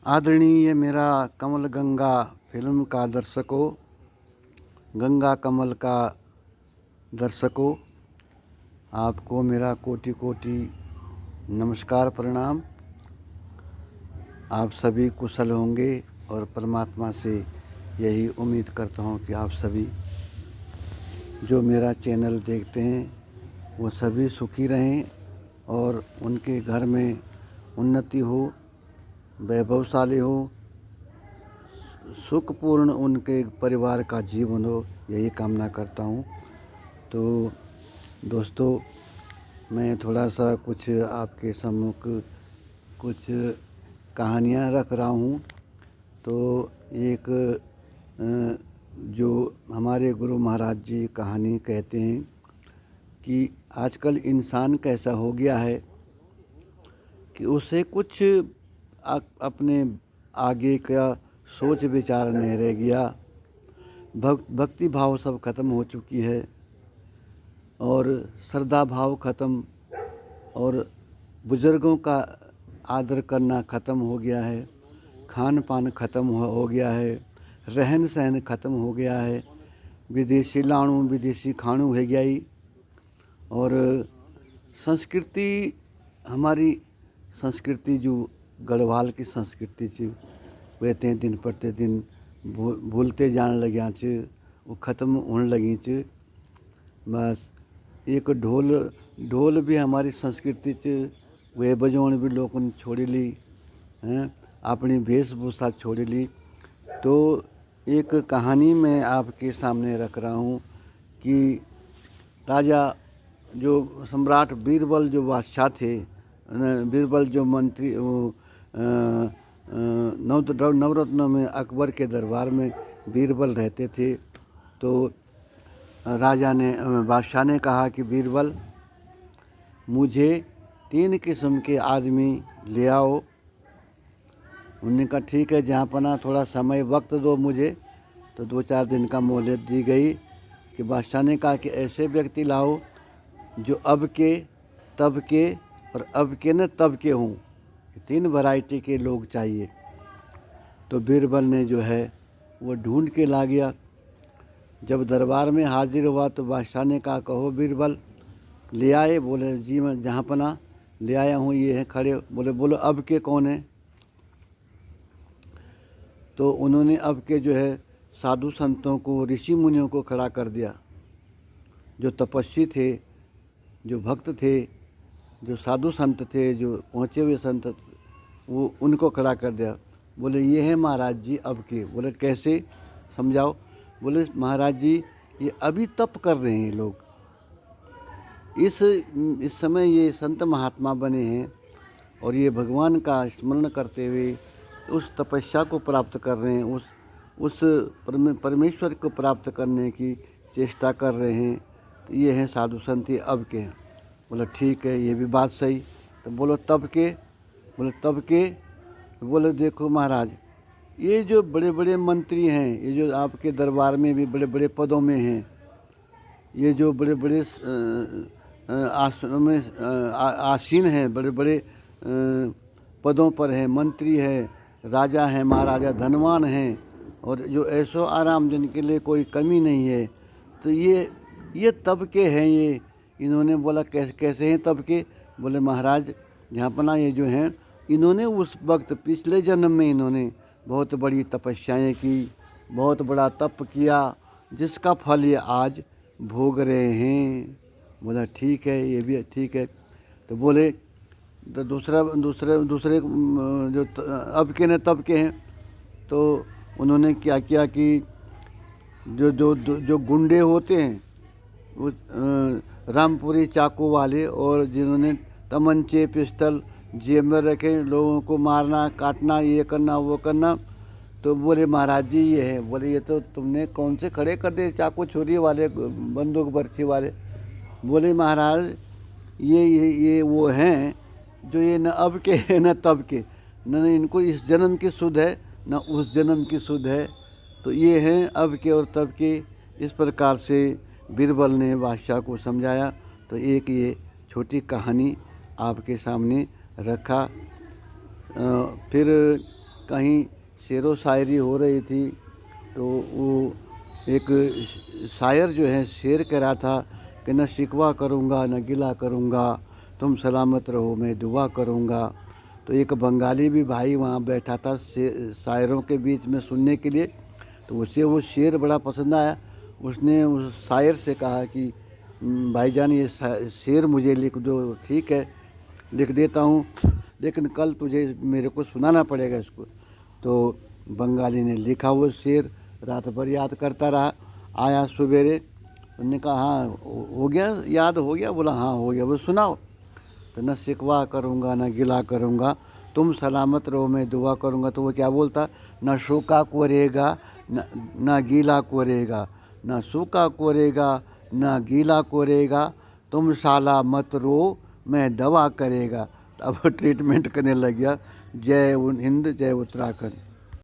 आदरणीय मेरा कमल गंगा फिल्म का दर्शकों, गंगा कमल का दर्शकों, आपको मेरा कोटि कोटि नमस्कार प्रणाम। आप सभी कुशल होंगे और परमात्मा से यही उम्मीद करता हूँ कि आप सभी जो मेरा चैनल देखते हैं वो सभी सुखी रहें और उनके घर में उन्नति हो, वैभवशाली हो, सुखपूर्ण उनके परिवार का जीवन हो, यही कामना करता हूँ। तो दोस्तों, मैं थोड़ा सा कुछ आपके सम्मुख कुछ कहानियाँ रख रहा हूँ। तो एक जो हमारे गुरु महाराज जी कहानी कहते हैं कि आजकल इंसान कैसा हो गया है कि उसे कुछ अपने आगे का सोच विचार नहीं रह गया। भक्ति भाव सब खत्म हो चुकी है और श्रद्धा भाव खत्म और बुज़ुर्गों का आदर करना ख़त्म हो गया है, खान पान ख़त्म हो गया है, रहन सहन ख़त्म हो गया है, विदेशी लाणु विदेशी खाणु है गया ही। और संस्कृति, हमारी संस्कृति जो गढ़वाल की संस्कृति थी कहते हैं दिन प्रतिदिन भूलते जाने लग्या च, वो ख़त्म होने लगी च। बस एक ढोल भी हमारी संस्कृति च वे बजाउण भी लोगों ने छोड़ी ली हैं, अपनी वेशभूषा छोड़ी ली। तो एक कहानी मैं आपके सामने रख रहा हूँ कि राजा जो सम्राट बीरबल जो बादशाह थे, बीरबल जो मंत्री नवरत्नों में अकबर के दरबार में बीरबल रहते थे। तो राजा ने बादशाह ने कहा कि बीरबल, मुझे 3 किस्म के आदमी ले आओ। उन्होंने कहा ठीक है जहाँ पना, थोड़ा समय वक्त दो मुझे। तो 2-4 दिन का मोहलत दी गई कि बादशाह ने कहा कि ऐसे व्यक्ति लाओ जो अब के, तब के और अब के न तब के हों। 3 वैरायटी के लोग चाहिए। तो बीरबल ने जो है वो ढूंढ के ला गया। जब दरबार में हाजिर हुआ तो बादशाह ने कहा कहो बीरबल, ले आए? बोले जी मैं जहाँ पना ले आया हूँ, ये है खड़े। बोले बोलो अब के कौन है? तो उन्होंने अब के जो है साधु संतों को, ऋषि मुनियों को खड़ा कर दिया। जो तपस्वी थे, जो भक्त थे, जो साधु संत थे, जो पहुँचे हुए संत, वो उनको खड़ा कर दिया। बोले ये है महाराज जी अब के। बोले कैसे, समझाओ? बोले महाराज जी ये अभी तप कर रहे हैं लोग, इस समय ये संत महात्मा बने हैं और ये भगवान का स्मरण करते हुए उस तपस्या को प्राप्त कर रहे हैं, उस परमेश्वर को प्राप्त करने की चेष्टा कर रहे हैं। तो ये हैं साधु संत, ये अब के हैं। बोला ठीक है, ये भी बात सही। तो बोलो तब के? बोले तब के? बोले देखो महाराज, ये जो बड़े बड़े मंत्री हैं, ये जो आपके दरबार में भी बड़े बड़े पदों में हैं, ये जो बड़े बड़े आसनों में आसीन हैं, बड़े बड़े पदों पर हैं, मंत्री हैं, राजा हैं, महाराजा, धनवान हैं, और जो ऐशो आराम जिनके लिए कोई कमी नहीं है। तो ये तबके हैं ये। इन्होंने बोला कैसे हैं तबके? बोले महाराज झांपना ये जो हैं, इन्होंने उस वक्त पिछले जन्म में इन्होंने बहुत बड़ी तपस्याएं की, बहुत बड़ा तप किया, जिसका फल ये आज भोग रहे हैं। बोला ठीक है, ये भी ठीक है। तो बोले तो दूसरे जो अब के न तब के हैं, तो उन्होंने क्या किया कि जो गुंडे होते हैं वो रामपुरी चाकू वाले, और जिन्होंने तमंचे पिस्टल जेब में रखे, लोगों को मारना काटना, ये करना वो करना। तो बोले महाराज जी ये है। बोले ये तो तुमने कौन से खड़े कर दिए, चाकू छुरी वाले, बंदूक बर्छी वाले? बोले महाराज ये वो हैं जो ये न अब के हैं न तब के, न इनको इस जन्म की सुध है न उस जन्म की सुध है। तो ये हैं अब के और तब के। इस प्रकार से बीरबल ने बादशाह को समझाया। तो एक ये छोटी कहानी आपके सामने रखा। फिर कहीं शेरो शायरी हो रही थी, तो वो एक शायर जो है शेर कह रहा था कि न शिकवा करूँगा न गिला करूँगा, तुम सलामत रहो मैं दुआ करूँगा। तो एक बंगाली भी भाई वहाँ बैठा था शायरों के बीच में सुनने के लिए, तो उसे वो शेर बड़ा पसंद आया। उसने उस शायर से कहा कि भाईजान ये शेर मुझे लिख दो। ठीक है, लिख देता हूँ, लेकिन कल तुझे मेरे को सुनाना पड़ेगा इसको। तो बंगाली ने लिखा वो शेर, रात भर याद करता रहा। आया सवेरे, उन्होंने कहा हाँ हो गया, याद हो गया? बोला हाँ हो गया। बोले सुनाओ। तो न शिकवा करूँगा न गिला करूँगा, तुम सलामत रहो मैं दुआ करूँगा। तो वो क्या बोलता, न सूखा कोरेगा न गीला कोरेगा, न सूखा कोरेगा न गीला कोरेगा, तुम साला मत रो मैं दवा करेगा। अब ट्रीटमेंट करने लग गया। जय हिंद, जय उत्तराखंड।